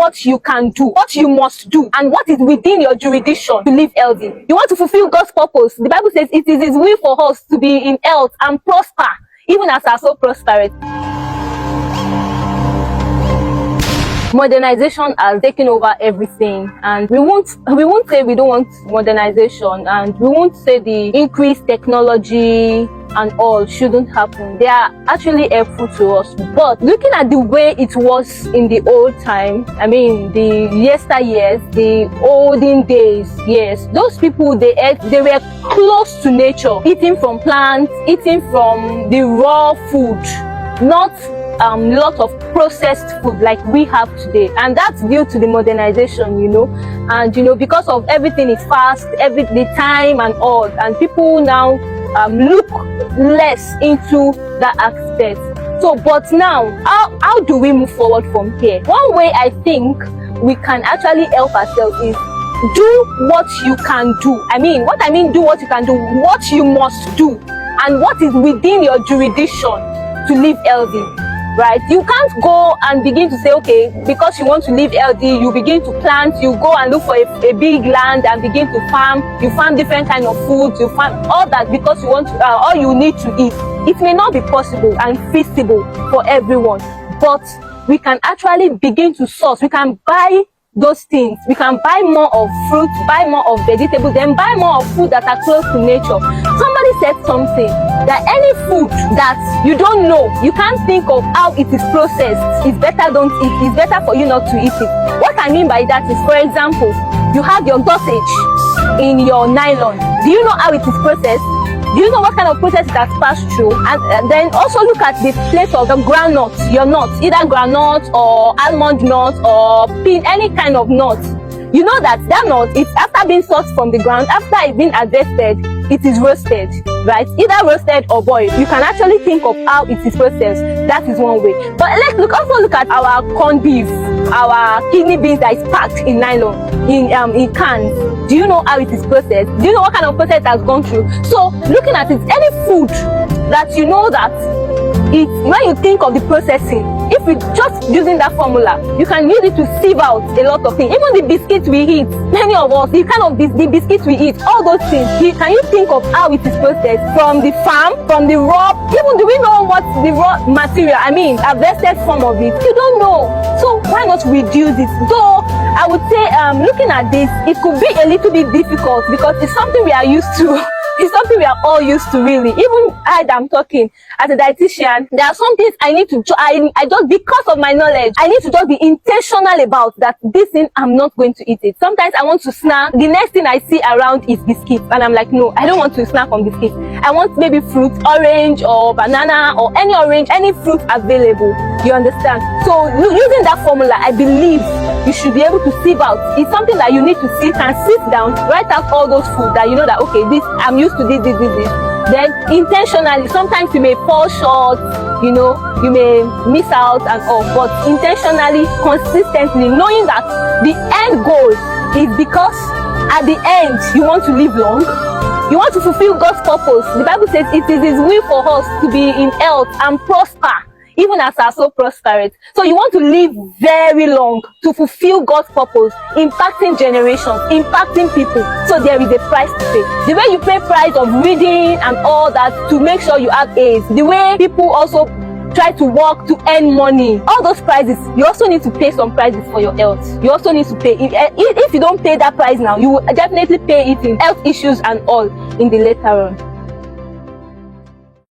what you can do, what you must do, and what is within your jurisdiction to live healthy. You want to fulfill God's purpose. The Bible says it is His will for us to be in health and prosper, even as our soul prospereth. Modernization has taken over everything, and we won't say we don't want modernization, and we won't say the increased technology and all shouldn't happen. They are actually helpful to us. But looking at the way it was in the old time, I mean the yesteryears, the olden days, yes, those people, they were close to nature, eating from plants, eating from the raw food, not lot of processed food like we have today. And that's due to the modernization, and because of everything is fast, the time and all, and people now look less into that aspect. So but now, how do we move forward from here? One way I think we can actually help ourselves is do what you can do. What I mean do what you can do, what you must do, and what is within your jurisdiction to live healthy. Right? You can't go and begin to say, okay, because you want to live healthy, you begin to plant, you go and look for a big land and begin to farm. You farm different kind of foods, you farm all that because you want to, all you need to eat. It may not be possible and feasible for everyone, but we can actually begin to source. We can buy those things. We can buy more of fruit, buy more of vegetables, then buy more of food that are close to nature. Somebody said something, that any food that you don't know, you can't think of how it is processed, it's better don't eat. It's better for you not to eat it. What I mean by that is, for example, you have your sausage in your nylon. Do you know how it is processed? Do you know what kind of process it has passed through? And then also look at the place of the groundnut, your nuts, either groundnut or almond nut or pin, any kind of nut. You know that nut, it's after being sourced from the ground, after it's been harvested, it is roasted, right? Either roasted or boiled. You can actually think of how it is processed. That is one way. But let's also look at our corned beef, our kidney beans that is packed in nylon, in cans. Do you know how it is processed? Do you know what kind of process it has gone through? So looking at it, any food that you know that when you think of the processing, if we just using that formula, you can use it to sieve out a lot of things. Even the biscuits we eat, many of us, the biscuits we eat, all those things, can you think of how it is processed from the farm, from the raw? Even do we know what the raw material, harvested form of it? You don't know. So why not reduce it? Though I would say, looking at this, it could be a little bit difficult because it's something we are used to. It's something we are all used to, really. Even I'm talking as a dietitian, there are some things I need to, I just, because of my knowledge, I need to just be intentional about that this thing, I'm not going to eat it. Sometimes I want to snack. The next thing I see around is biscuits. And I'm like, no, I don't want to snack on biscuits. I want maybe fruit, orange or banana or any orange, any fruit available. You understand? So using that formula, I believe you should be able to sieve out. It's something that you need to sit down, write out all those foods that you know that, okay, this, I'm used to this. Then intentionally, sometimes you may fall short, you may miss out and all, but intentionally, consistently, knowing that the end goal is because at the end, you want to live long, you want to fulfill God's purpose. The Bible says it is His will for us to be in health and prosper, even as our soul prospereth. So you want to live very long to fulfill God's purpose, impacting generations, impacting people. So there is a price to pay. The way you pay price of reading and all that to make sure you have A's, the way people also try to work to earn money, all those prices, you also need to pay some prices for your health. You also need to pay. If you don't pay that price now, you will definitely pay it in health issues and all in the later on.